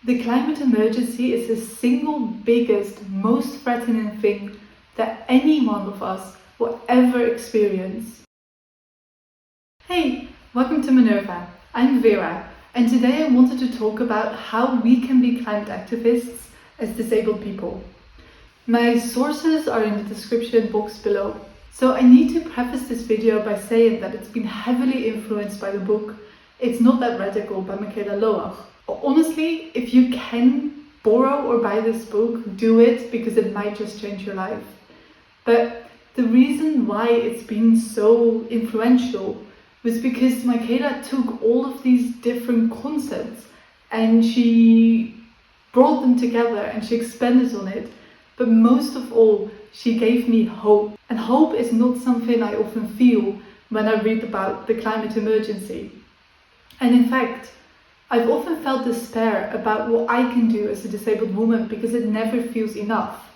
The climate emergency is the single biggest, most threatening thing that any one of us will ever experience. Hey, welcome to Minerva. I'm Vera, and today I wanted to talk about how we can be climate activists as disabled people. My sources are in the description box below. So I need to preface this video by saying that it's been heavily influenced by the book It's Not That Radical by Loach. Honestly, if you can borrow or buy this book, do it, because it might just change your life. But the reason why it's been so influential was because Michaela took all of these different concepts and she brought them together and she expanded on it. But most of all, she gave me hope. And hope is not something I often feel when I read about the climate emergency. And in fact, I've often felt despair about what I can do as a disabled woman because it never feels enough.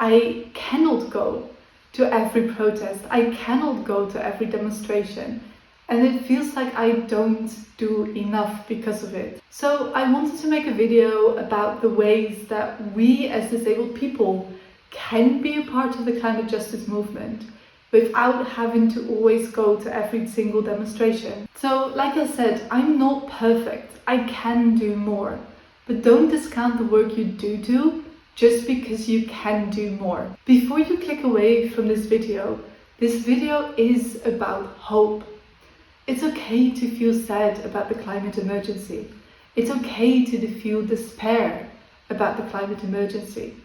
I cannot go to every protest. I cannot go to every demonstration. And it feels like I don't do enough because of it. So I wanted to make a video about the ways that we as disabled people can be a part of the climate justice movement without having to always go to every single demonstration. So like I said, I'm not perfect. I can do more. But don't discount the work you do just because you can do more. Before you click away from this video is about hope. It's okay to feel sad about the climate emergency. It's okay to feel despair about the climate emergency.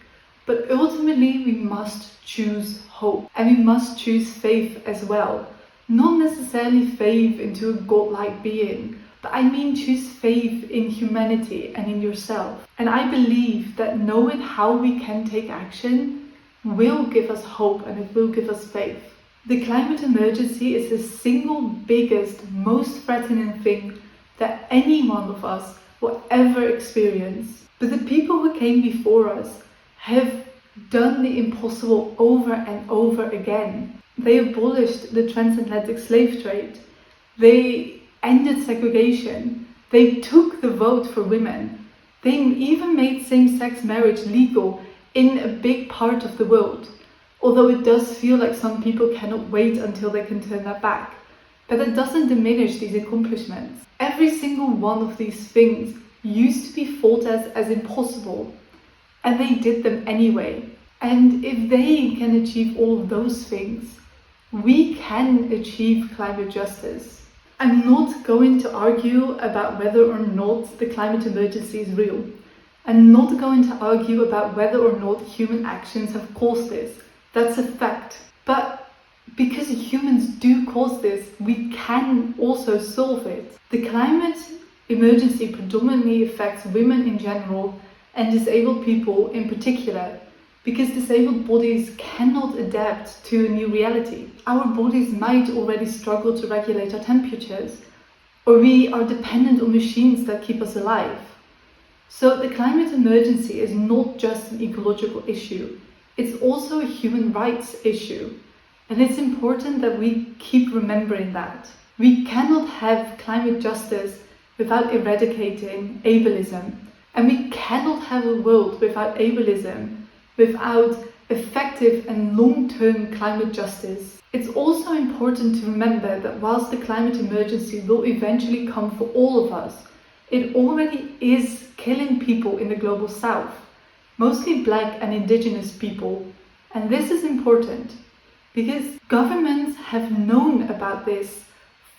But ultimately, we must choose hope, and we must choose faith as well. Not necessarily faith into a godlike being, but I mean choose faith in humanity and in yourself. And I believe that knowing how we can take action will give us hope and it will give us faith. The climate emergency is the single biggest, most threatening thing that any one of us will ever experience. But the people who came before us have done the impossible over and over again. They abolished the transatlantic slave trade. They ended segregation. They took the vote for women. They even made same-sex marriage legal in a big part of the world. Although it does feel like some people cannot wait until they can turn that back. But that doesn't diminish these accomplishments. Every single one of these things used to be thought as impossible. And they did them anyway. And if they can achieve all of those things, we can achieve climate justice. I'm not going to argue about whether or not the climate emergency is real. I'm not going to argue about whether or not human actions have caused this. That's a fact. But because humans do cause this, we can also solve it. The climate emergency predominantly affects women in general and disabled people in particular, because disabled bodies cannot adapt to a new reality. Our bodies might already struggle to regulate our temperatures, or we are dependent on machines that keep us alive. So the climate emergency is not just an ecological issue, it's also a human rights issue. And it's important that we keep remembering that. We cannot have climate justice without eradicating ableism. And we cannot have a world without ableism, without effective and long-term climate justice. It's also important to remember that whilst the climate emergency will eventually come for all of us, it already is killing people in the global south, mostly Black and Indigenous people. And this is important because governments have known about this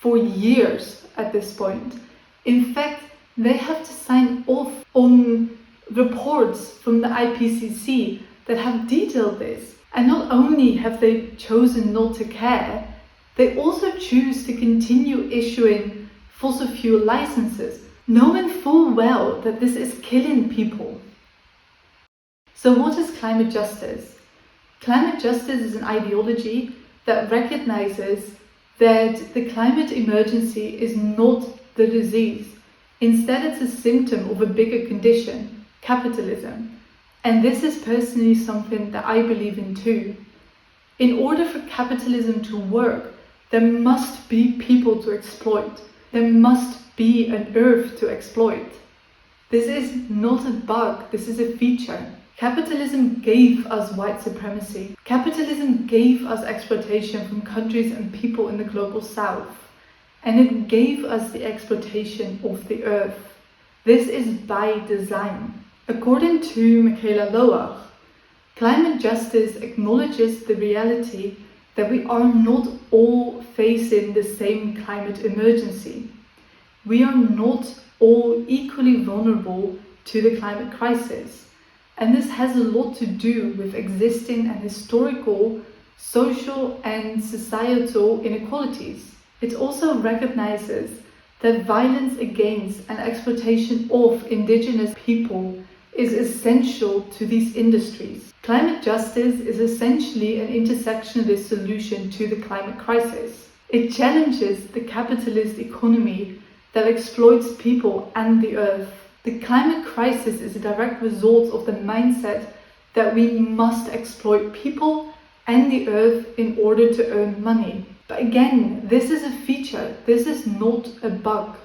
for years at this point. In fact, they have to sign off on reports from the IPCC that have detailed this. And not only have they chosen not to care, they also choose to continue issuing fossil fuel licenses, knowing full well that this is killing people. So what is climate justice? Climate justice is an ideology that recognizes that the climate emergency is not the disease. Instead, it's a symptom of a bigger condition, capitalism. And this is personally something that I believe in too. In order for capitalism to work, there must be people to exploit. There must be an earth to exploit. This is not a bug, this is a feature. Capitalism gave us white supremacy. Capitalism gave us exploitation from countries and people in the global south. And it gave us the exploitation of the earth. This is by design. According to Loach, climate justice acknowledges the reality that we are not all facing the same climate emergency. We are not all equally vulnerable to the climate crisis. And this has a lot to do with existing and historical, social and societal inequalities. It also recognizes that violence against and exploitation of indigenous people is essential to these industries. Climate justice is essentially an intersectionalist solution to the climate crisis. It challenges the capitalist economy that exploits people and the earth. The climate crisis is a direct result of the mindset that we must exploit people and the earth in order to earn money. But again, this is a feature, this is not a bug.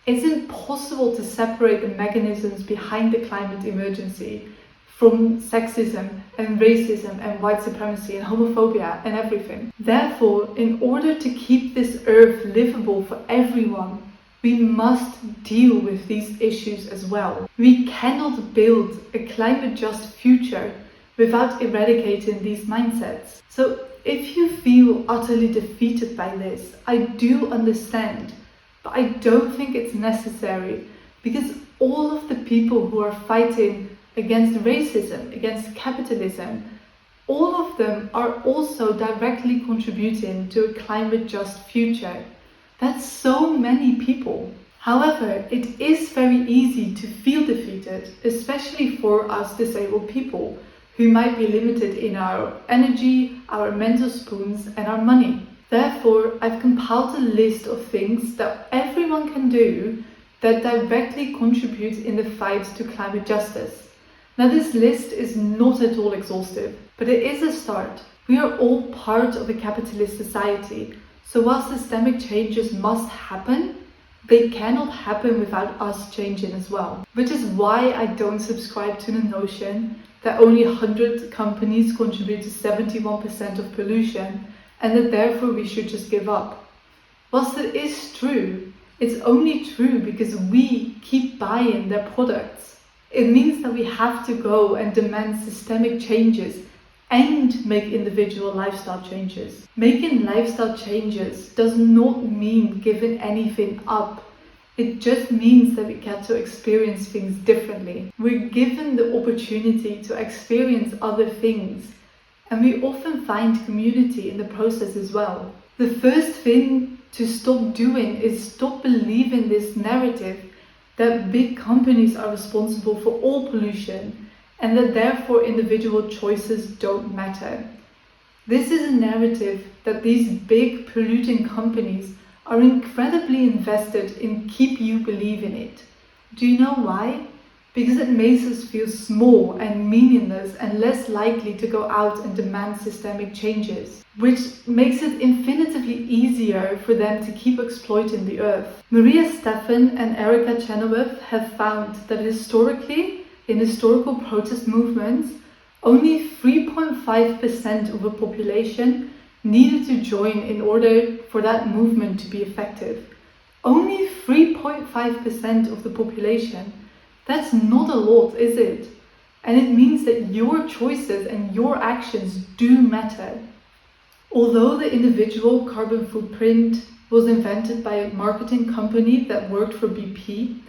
It's impossible to separate the mechanisms behind the climate emergency from sexism and racism and white supremacy and homophobia and everything. Therefore, in order to keep this earth livable for everyone, we must deal with these issues as well. We cannot build a climate-just future without eradicating these mindsets. So if you feel utterly defeated by this, I do understand, but I don't think it's necessary, because all of the people who are fighting against racism, against capitalism, all of them are also directly contributing to a climate-just future. That's so many people. However, it is very easy to feel defeated, especially for us disabled people, who might be limited in our energy, our mental spoons and our money. Therefore, I've compiled a list of things that everyone can do that directly contribute in the fight to climate justice. Now, this list is not at all exhaustive, but it is a start. We are all part of a capitalist society, so while systemic changes must happen, they cannot happen without us changing as well. Which is why I don't subscribe to the notion that only 100 companies contribute to 71% of pollution and that therefore we should just give up. Whilst it is true, it's only true because we keep buying their products. It means that we have to go and demand systemic changes and make individual lifestyle changes. Making lifestyle changes does not mean giving anything up. It just means that we get to experience things differently. We're given the opportunity to experience other things, and we often find community in the process as well. The first thing to stop doing is stop believing this narrative that big companies are responsible for all pollution and that therefore individual choices don't matter. This is a narrative that these big polluting companies are incredibly invested in keep you believing it. Do you know why? Because it makes us feel small and meaningless and less likely to go out and demand systemic changes, which makes it infinitely easier for them to keep exploiting the earth. Maria Steffen and Erica Chenoweth have found that historically, in historical protest movements, only 3.5% of the population needed to join in order for that movement to be effective. Only 3.5% of the population. That's not a lot, is it? And it means that your choices and your actions do matter. Although the individual carbon footprint was invented by a marketing company that worked for BP,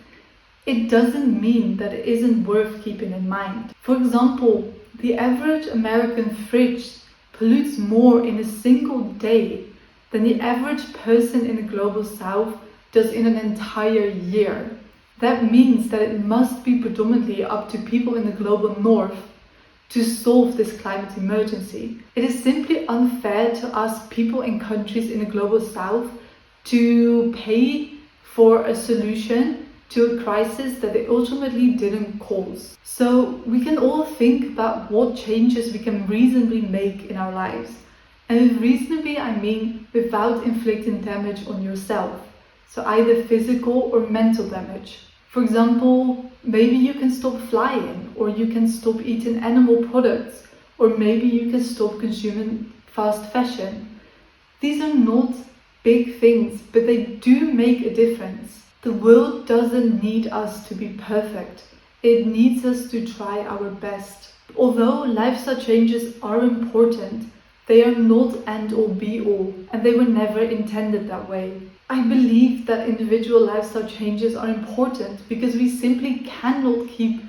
it doesn't mean that it isn't worth keeping in mind. For example, the average American fridge pollutes more in a single day than the average person in the global south does in an entire year. That means that it must be predominantly up to people in the global north to solve this climate emergency. It is simply unfair to ask people in countries in the global south to pay for a solution to a crisis that they ultimately didn't cause. So we can all think about what changes we can reasonably make in our lives. And with reasonably, I mean without inflicting damage on yourself. So either physical or mental damage. For example, maybe you can stop flying, or you can stop eating animal products, or maybe you can stop consuming fast fashion. These are not big things, but they do make a difference. The world doesn't need us to be perfect. It needs us to try our best. Although lifestyle changes are important, they are not end all be all, and they were never intended that way. I believe that individual lifestyle changes are important because we simply cannot keep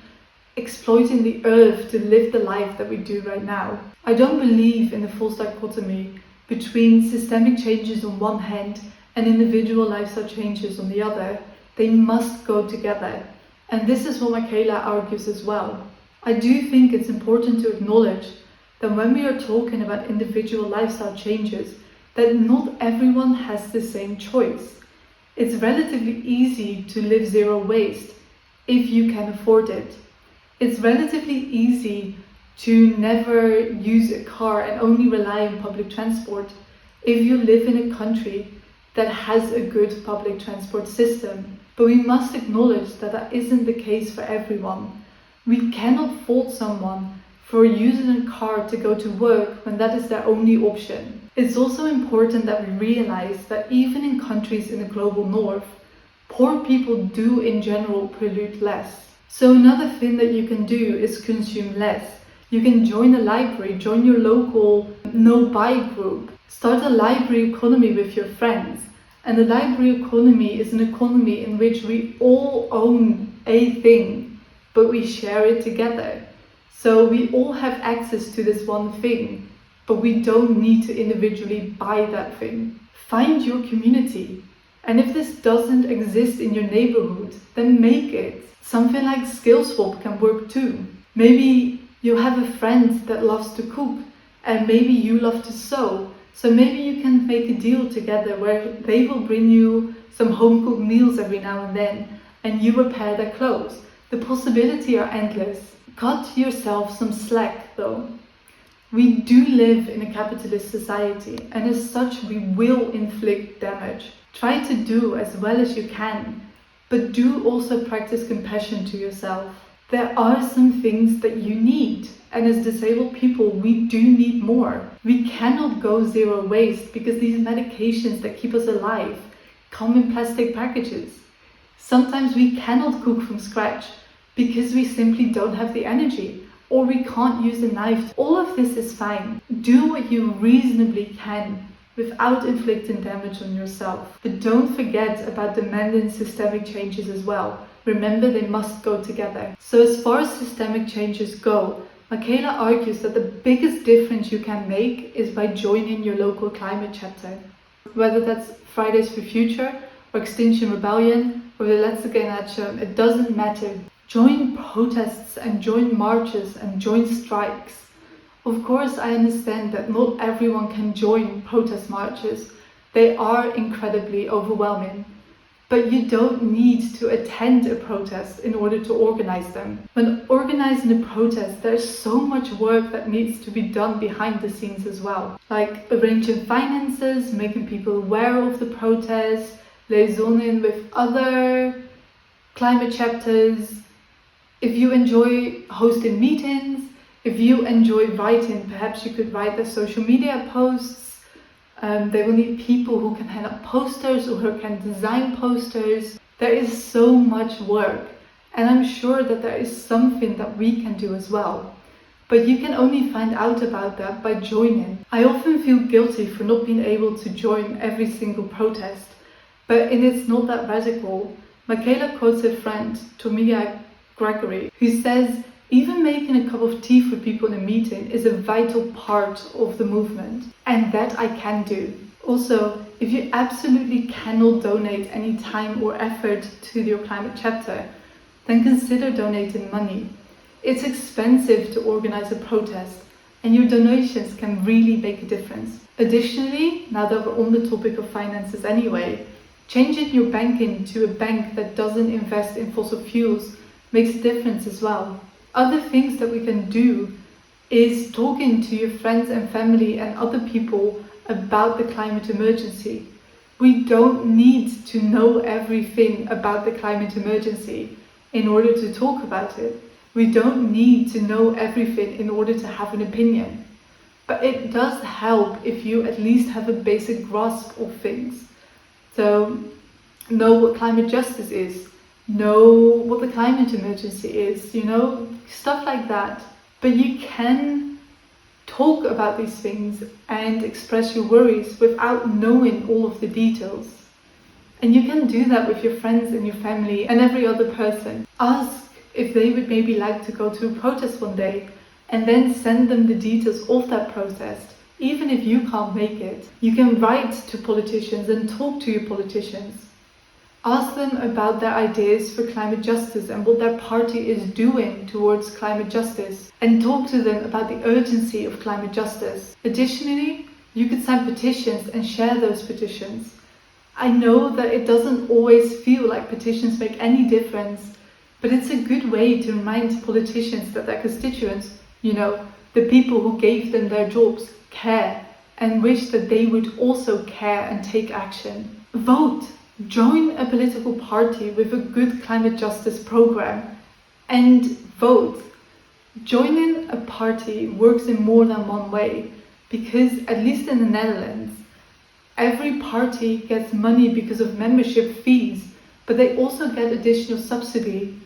exploiting the earth to live the life that we do right now. I don't believe in a false dichotomy between systemic changes on one hand and individual lifestyle changes on the other. They must go together. And this is what Michaela argues as well. I do think it's important to acknowledge that when we are talking about individual lifestyle changes, that not everyone has the same choice. It's relatively easy to live zero waste if you can afford it. It's relatively easy to never use a car and only rely on public transport if you live in a country that has a good public transport system. But we must acknowledge that that isn't the case for everyone. We cannot fault someone for using a car to go to work when that is their only option. It's also important that we realize that even in countries in the global north, poor people do in general pollute less. So another thing that you can do is consume less. You can join a library, join your local no-buy group, start a library economy with your friends. And the library economy is an economy in which we all own a thing, but we share it together. So we all have access to this one thing, but we don't need to individually buy that thing. Find your community. And if this doesn't exist in your neighborhood, then make it. Something like skill swap can work too. Maybe you have a friend that loves to cook, and maybe you love to sew. So maybe you can make a deal together where they will bring you some home-cooked meals every now and then, and you repair their clothes. The possibilities are endless. Cut yourself some slack though. We do live in a capitalist society, and as such we will inflict damage. Try to do as well as you can, but do also practice compassion to yourself. There are some things that you need, and as disabled people we do need more. We cannot go zero waste because these medications that keep us alive come in plastic packages. Sometimes we cannot cook from scratch because we simply don't have the energy, or we can't use a knife. All of this is fine. Do what you reasonably can without inflicting damage on yourself. But don't forget about demanding systemic changes as well. Remember, they must go together. So as far as systemic changes go, Michaela argues that the biggest difference you can make is by joining your local climate chapter. Whether that's Fridays for Future, or Extinction Rebellion, or the Let's Again Action, it doesn't matter. Join protests and join marches and join strikes. Of course, I understand that not everyone can join protest marches. They are incredibly overwhelming. But you don't need to attend a protest in order to organize them. When organizing a protest, there's so much work that needs to be done behind the scenes as well. Like arranging finances, making people aware of the protest, liaisoning with other climate chapters. If you enjoy hosting meetings, if you enjoy writing, perhaps you could write the social media posts. They will need people who can hand up posters or who can design posters. There is so much work, and I'm sure that there is something that we can do as well. But you can only find out about that by joining. I often feel guilty for not being able to join every single protest, but it's not that radical. Michaela quotes her friend, Tomia Gregory, who says, even making a cup of tea for people in a meeting is a vital part of the movement, and that I can do. Also, if you absolutely cannot donate any time or effort to your climate chapter, then consider donating money. It's expensive to organize a protest, and your donations can really make a difference. Additionally, now that we're on the topic of finances anyway, changing your banking to a bank that doesn't invest in fossil fuels makes a difference as well. Other things that we can do is talking to your friends and family and other people about the climate emergency. We don't need to know everything about the climate emergency in order to talk about it. We don't need to know everything in order to have an opinion. But it does help if you at least have a basic grasp of things. So, know what climate justice is, know what the climate emergency is, stuff like that. But you can talk about these things and express your worries without knowing all of the details. And you can do that with your friends and your family and every other person. Ask if they would maybe like to go to a protest one day, and then send them the details of that protest. Even if you can't make it, you can write to politicians and talk to your politicians. Ask them about their ideas for climate justice and what their party is doing towards climate justice, and talk to them about the urgency of climate justice. Additionally, you could sign petitions and share those petitions. I know that it doesn't always feel like petitions make any difference, but it's a good way to remind politicians that their constituents, the people who gave them their jobs, care and wish that they would also care and take action. Vote. Join a political party with a good climate justice program and vote. Joining a party works in more than one way, because at least in the Netherlands, every party gets money because of membership fees, but they also get additional subsidy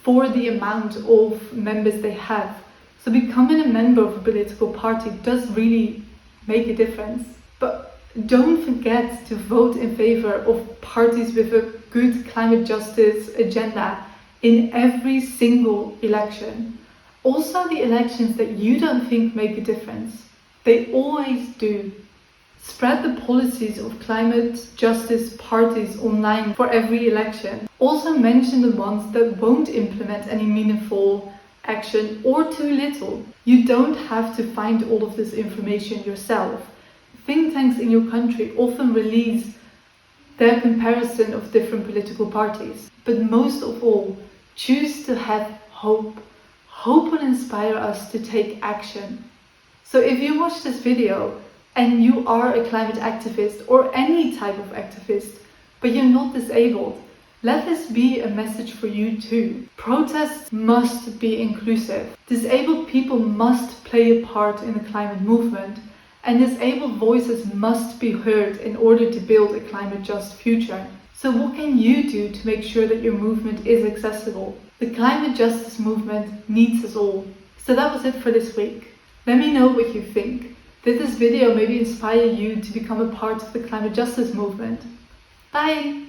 for the amount of members they have. So becoming a member of a political party does really make a difference. But don't forget to vote in favor of parties with a good climate justice agenda in every single election. Also the elections that you don't think make a difference. They always do. Spread the policies of climate justice parties online for every election. Also mention the ones that won't implement any meaningful action or too little. You don't have to find all of this information yourself. Think tanks in your country often release their comparison of different political parties. But most of all, choose to have hope. Hope will inspire us to take action. So if you watch this video and you are a climate activist or any type of activist, but you're not disabled, let this be a message for you too. Protests must be inclusive. Disabled people must play a part in the climate movement, and disabled voices must be heard in order to build a climate just future. So what can you do to make sure that your movement is accessible? The climate justice movement needs us all. So that was it for this week. Let me know what you think. Did this video maybe inspire you to become a part of the climate justice movement? Bye!